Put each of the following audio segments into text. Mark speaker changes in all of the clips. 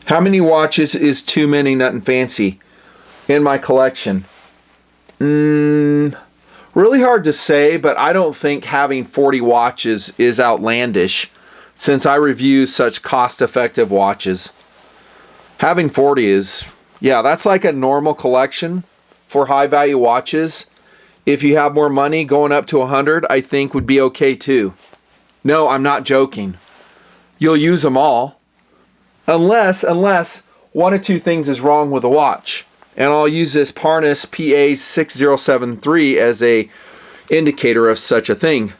Speaker 1: How many watches is too many, nothing fancy, in my collection? Really hard to say, but I don't think having 40 watches is outlandish since I review such cost-effective watches. Having 40 is, yeah, that's like a normal collection for high-value watches. If you have more money, going up to 100, I think would be okay too. No, I'm not joking. You'll use them all. Unless one of two things is wrong with the watch. And I'll use this Parnas PA6073 as a indicator of such a thing.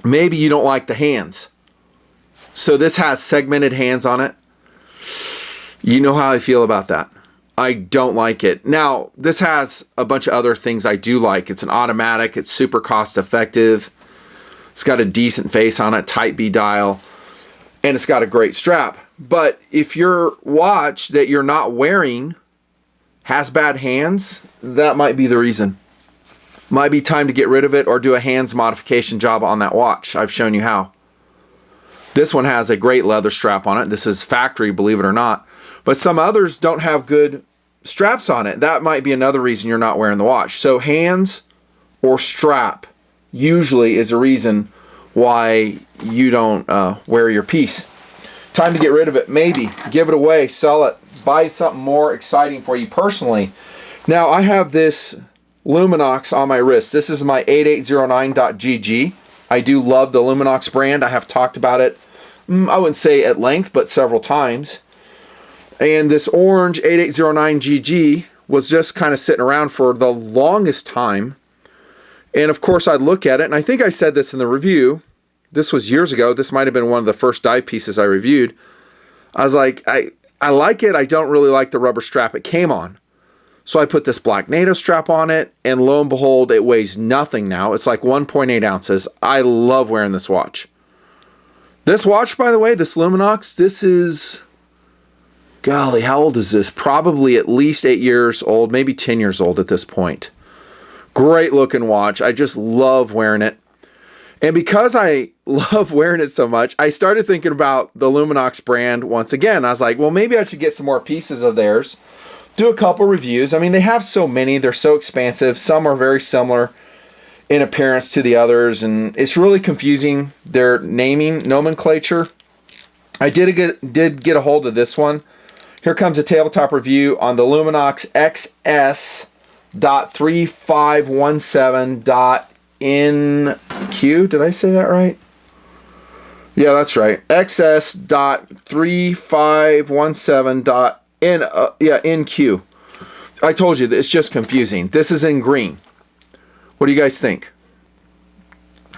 Speaker 1: Maybe you don't like the hands. So this has segmented hands on it. You know how I feel about that. I don't like it. Now, this has a bunch of other things I do like. It's an automatic. It's super cost effective. It's got a decent face on it, Type B dial. And it's got a great strap. But if your watch that you're not wearing has bad hands, that might be the reason. Might be time to get rid of it or do a hands modification job on that watch. I've shown you how. This one has a great leather strap on it. This is factory, believe it or not. But some others don't have good straps on it. That might be another reason you're not wearing the watch. So hands or strap usually is a reason why you don't wear your piece. Time to get rid of it. Maybe. Give it away. Sell it. Buy something more exciting for you personally. Now, I have this Luminox on my wrist. This is my 8809.GG. I do love the Luminox brand. I have talked about it, I wouldn't say at length, but several times. And this orange 8809GG was just kind of sitting around for the longest time. And of course, I'd look at it, and I think I said this in the review. This was years ago. This might have been one of the first dive pieces I reviewed. I was like, I like it. I don't really like the rubber strap it came on. So I put this black NATO strap on it, and lo and behold, it weighs nothing now. It's like 1.8 ounces. I love wearing this watch. This watch, by the way, this Luminox, this is, golly, how old is this? Probably at least 8 years old, maybe 10 years old at this point. Great looking watch. I just love wearing it. And because I love wearing it so much, I started thinking about the Luminox brand once again. I was like, well, maybe I should get some more pieces of theirs. Do a couple reviews. I mean, they have so many. They're so expansive. Some are very similar in appearance to the others. And it's really confusing, their naming nomenclature. I did get a hold of this one. Here comes a tabletop review on the Luminox XS.3517.NQ. Did I say that right? Yeah, that's right. XS.3517.NQ. I told you, it's just confusing. This is in green. What do you guys think?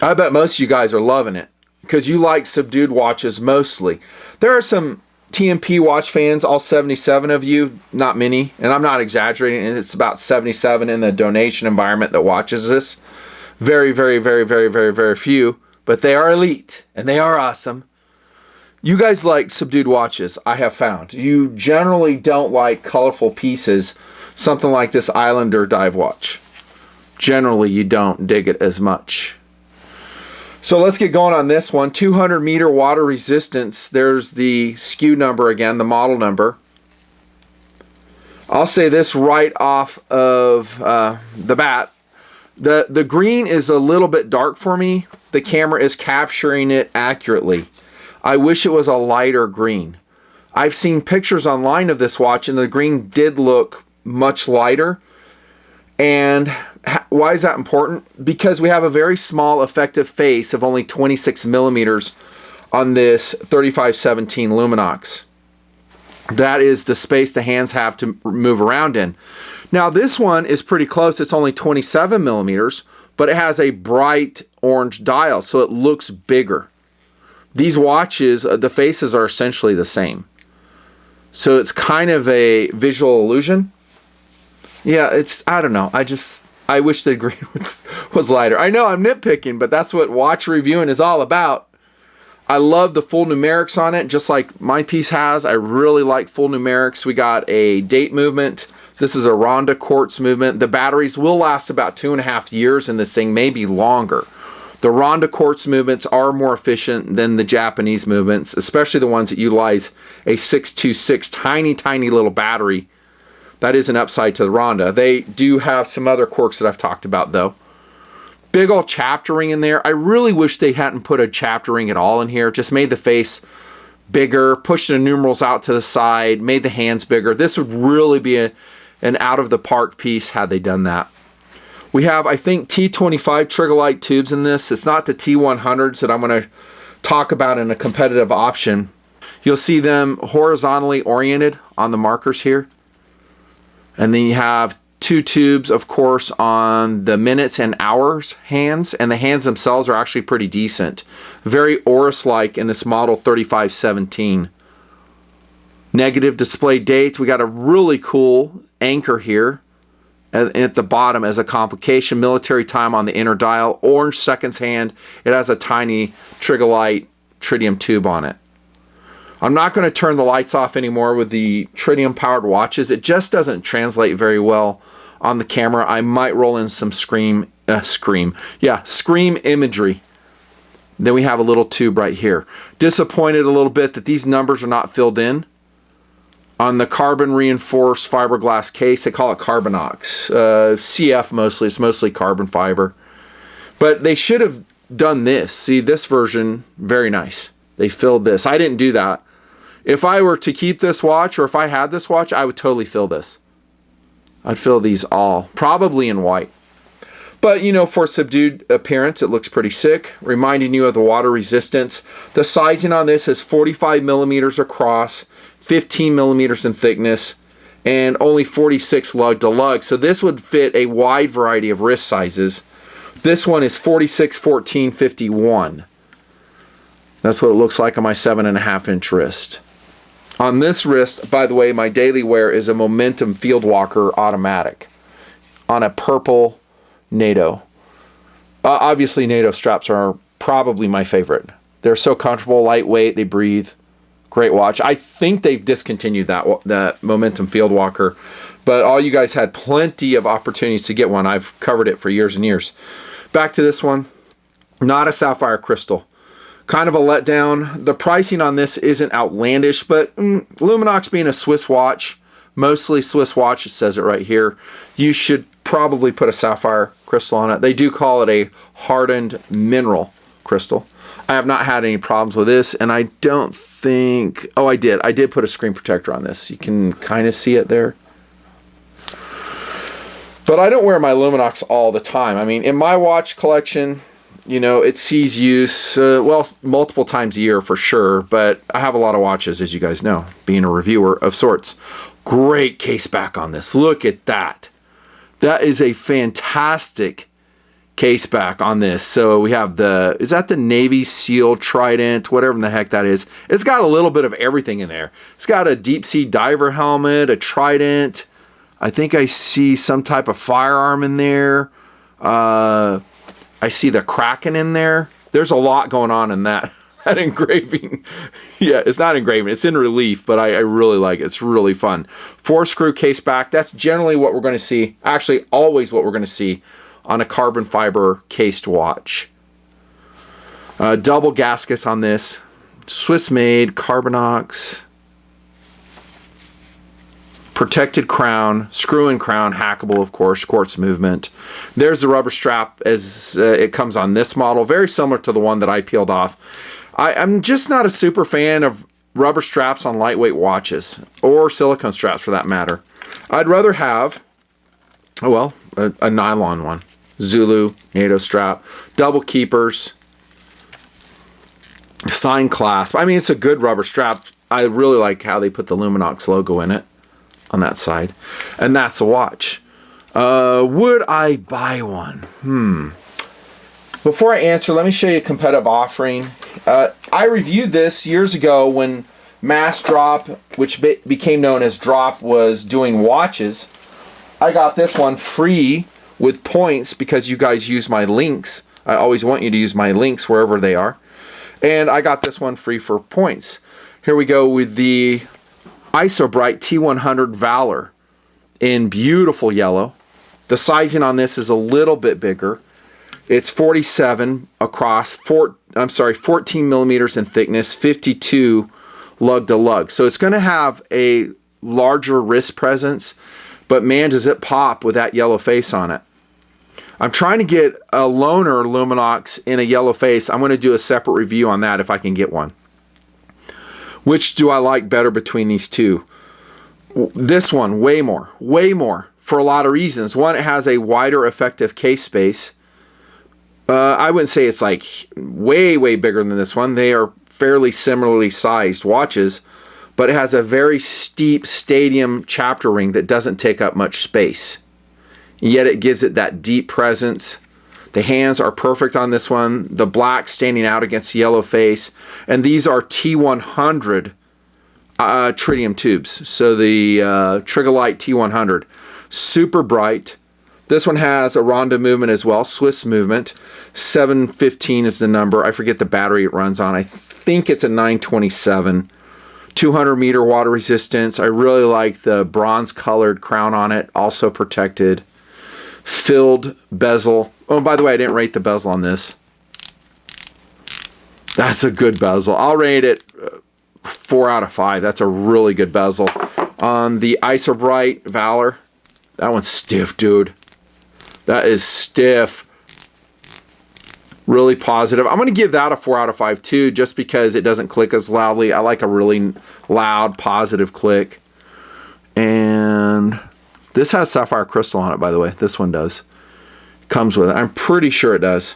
Speaker 1: I bet most of you guys are loving it because you like subdued watches mostly. There are some TMP watch fans, all 77 of you, not many, and I'm not exaggerating, it's about 77 in the donation environment that watches this. Very, very, very, very, very, very few, but they are elite, and they are awesome. You guys like subdued watches, I have found. You generally don't like colorful pieces, something like this Islander dive watch. Generally, you don't dig it as much. So let's get going on this one. 200 meter water resistance. There's the SKU number again, the model number. I'll say this right off of the bat. The green is a little bit dark for me. The camera is capturing it accurately. I wish it was a lighter green. I've seen pictures online of this watch and the green did look much lighter. And why is that important? Because we have a very small effective face of only 26 millimeters on this 3517 Luminox. That is the space the hands have to move around in. Now this one is pretty close. It's only 27 millimeters, but it has a bright orange dial, so it looks bigger. These watches, the faces are essentially the same. So it's kind of a visual illusion. Yeah, it's, I don't know. I wish the green was lighter. I know I'm nitpicking, but that's what watch reviewing is all about. I love the full numerics on it, just like my piece has. I really like full numerics. We got a date movement. This is a Ronda quartz movement. The batteries will last about 2.5 years in this thing, maybe longer. The Ronda quartz movements are more efficient than the Japanese movements, especially the ones that utilize a 626 tiny little battery. That is an upside to the Ronda. They do have some other quirks that I've talked about though. Big old chapter ring in there. I really wish they hadn't put a chapter ring at all in here. Just made the face bigger, pushed the numerals out to the side, made the hands bigger. This would really be an out of the park piece had they done that. We have, I think, T25 trigger light tubes in this. It's not the T100s that I'm going to talk about in a competitive option. You'll see them horizontally oriented on the markers here. And then you have 2 tubes, of course, on the minutes and hours hands, and the hands themselves are actually pretty decent. Very Oris-like in this model 3517. Negative display dates. We got a really cool anchor here at the bottom as a complication. Military time on the inner dial. Orange seconds hand. It has a tiny trigger light tritium tube on it. I'm not going to turn the lights off anymore with the tritium powered watches. It just doesn't translate very well on the camera. I might roll in some scream imagery. Then we have a little tube right here. Disappointed a little bit that these numbers are not filled in. On the carbon reinforced fiberglass case, they call it Carbonox. CF mostly, it's mostly carbon fiber. But they should have done this. See, this version, very nice. They filled this. I didn't do that. If I were to keep this watch, or if I had this watch, I would totally fill this. I'd fill these all, probably in white. But, you know, for subdued appearance, it looks pretty sick, reminding you of the water resistance. The sizing on this is 45 millimeters across, 15 millimeters in thickness, and only 46 lug to lug. So this would fit a wide variety of wrist sizes. This one is 46, 14, 51. That's what it looks like on my 7.5-inch wrist. On this wrist, by the way, my daily wear is a Momentum Field Walker automatic on a purple NATO. Obviously, NATO straps are probably my favorite. They're so comfortable, lightweight, they breathe. Great watch. I think they've discontinued that Momentum Field Walker, but all you guys had plenty of opportunities to get one. I've covered it for years and years. Back to this one. Not a sapphire crystal. Kind of a letdown. The pricing on this isn't outlandish, but Luminox being a Swiss watch, mostly Swiss watch, it says it right here, you should probably put a sapphire crystal on it. They do call it a hardened mineral crystal. I have not had any problems with this, and I don't think... Oh, I did. I did put a screen protector on this. You can kind of see it there. But I don't wear my Luminox all the time. I mean, in my watch collection... You know, it sees use, well, multiple times a year for sure, but I have a lot of watches, as you guys know, being a reviewer of sorts. Great case back on this. Look at that. That is a fantastic case back on this. So we have is that the Navy SEAL Trident, whatever the heck that is. It's got a little bit of everything in there. It's got a deep sea diver helmet, a Trident. I think I see some type of firearm in there. I see the Kraken in there. There's a lot going on in that engraving. Yeah, it's not engraving. It's in relief, but I really like it. It's really fun. 4-screw case back. That's generally what we're going to see. Actually, always what we're going to see on a carbon fiber cased watch. Double gaskets on this. Swiss made, Carbonox. Protected crown, screw-in crown, hackable, of course, quartz movement. There's the rubber strap as it comes on this model, very similar to the one that I peeled off. I'm just not a super fan of rubber straps on lightweight watches, or silicone straps for that matter. I'd rather have, a nylon one. Zulu, NATO strap, double keepers, sign clasp. I mean, it's a good rubber strap. I really like how they put the Luminox logo in it. On that side, and that's a watch. Would I buy one? Before I answer, let me show you a competitive offering. I reviewed this years ago when Mass Drop, which became known as Drop, was doing watches. I got this one free with points because you guys use my links. I always want you to use my links wherever they are. And I got this one free for points. Here we go with the Isobright T100 Valor in beautiful yellow. The sizing on this is a little bit bigger. It's 47 across, 14 millimeters in thickness, 52 lug to lug. So it's going to have a larger wrist presence, but man, does it pop with that yellow face on it. I'm trying to get a loaner Luminox in a yellow face. I'm going to do a separate review on that if I can get one. Which do I like better between these two? This one, way more, for a lot of reasons. One, it has a wider effective case space. I wouldn't say it's like way bigger than this one. They are fairly similarly sized watches, but it has a very steep stadium chapter ring that doesn't take up much space. Yet it gives it that deep presence. The hands are perfect on this one. The black standing out against the yellow face. And these are T100 tritium tubes. So the Trigolite T100. Super bright. This one has a rondo movement as well, Swiss movement. 715 is the number. I forget the battery it runs on. I think it's a 927. 200 meter water resistance. I really like the bronze colored crown on it, also protected. Filled bezel. Oh, by the way, I didn't rate the bezel on this. That's a good bezel. I'll rate it 4 out of 5. That's a really good bezel. On the Isobright Valor, that one's stiff, dude. That is stiff. Really positive. I'm going to give that a 4 out of 5 too, just because it doesn't click as loudly. I like a really loud, positive click. And this has sapphire crystal on it, by the way. This one does. Comes with it. I'm pretty sure it does.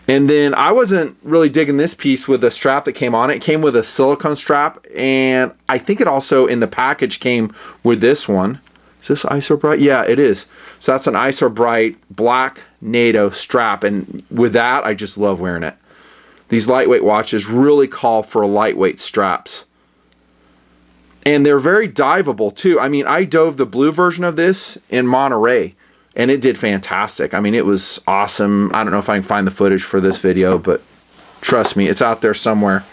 Speaker 1: And then I wasn't really digging this piece with the strap that came on it. It came with a silicone strap, and I think it also in the package came with this one. Is this Isobright? Yeah, it is. So that's an Isobright black NATO strap, and with that, I just love wearing it. These lightweight watches really call for lightweight straps. And they're very diveable too. I mean, I dove the blue version of this in Monterey, and it did fantastic. I mean, it was awesome. I don't know if I can find the footage for this video, but trust me, it's out there somewhere.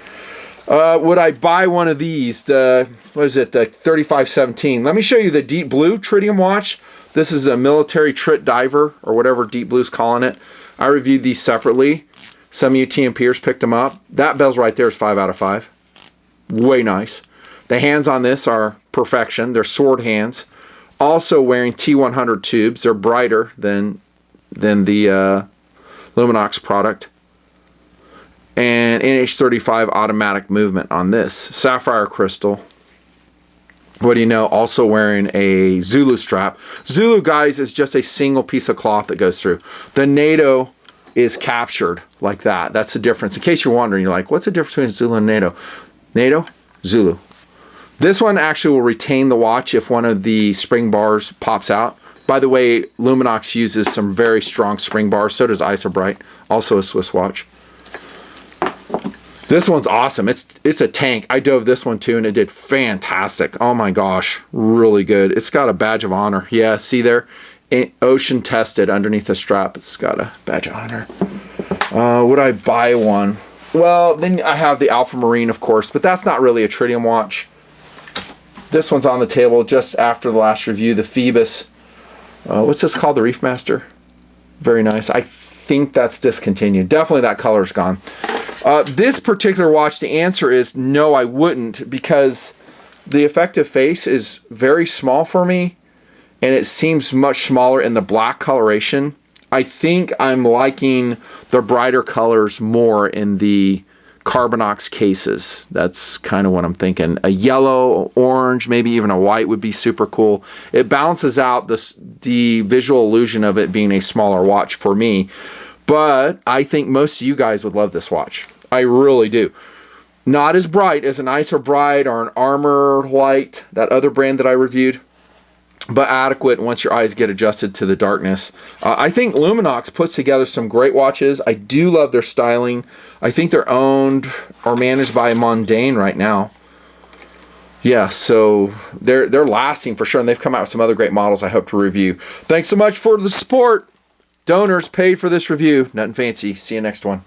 Speaker 1: Would I buy one of these? What is it? The 3517. Let me show you the deep blue tritium watch. This is a military trit diver, or whatever Deep Blue's calling it. I reviewed these separately. Some of you TMPers picked them up. That bezel right there is 5 out of 5. Way nice. The hands on this are perfection. They're sword hands. Also wearing T100 tubes. They're brighter than the Luminox product. And NH35 automatic movement on this. Sapphire crystal. What do you know? Also wearing a Zulu strap. Zulu, guys, is just a single piece of cloth that goes through. The NATO is captured like that. That's the difference. In case you're wondering, you're like, what's the difference between Zulu and NATO? NATO, Zulu. This one actually will retain the watch if one of the spring bars pops out. By the way, Luminox uses some very strong spring bars. So does Isobright, also a Swiss watch. This one's awesome. It's a tank. I dove this one too, and it did fantastic. Oh my gosh, really good. It's got a badge of honor. Yeah, see there? Ocean tested underneath the strap. It's got a badge of honor. Would I buy one? Well, then I have the Alpha Marine, of course, but that's not really a tritium watch. This one's on the table just after the last review, the Phoebus. What's this called? The Reef Master. Very nice. I think that's discontinued. Definitely that color's gone. This particular watch, the answer is no, I wouldn't, because the effective face is very small for me, and it seems much smaller in the black coloration. I think I'm liking the brighter colors more in the Carbonox cases. That's kind of what I'm thinking. A yellow, orange, maybe even a white would be super cool. It balances out the visual illusion of it being a smaller watch for me. But I think most of you guys would love this watch. I really do. Not as bright as an Isobright or an Armor Light, that other brand that I reviewed, but adequate once your eyes get adjusted to the darkness. I think Luminox puts together some great watches. I do love their styling. I think they're owned or managed by Mondaine right now. Yeah, so they're lasting for sure, and they've come out with some other great models I hope to review. Thanks so much for the support. Donors paid for this review. Nothing fancy. See you next one.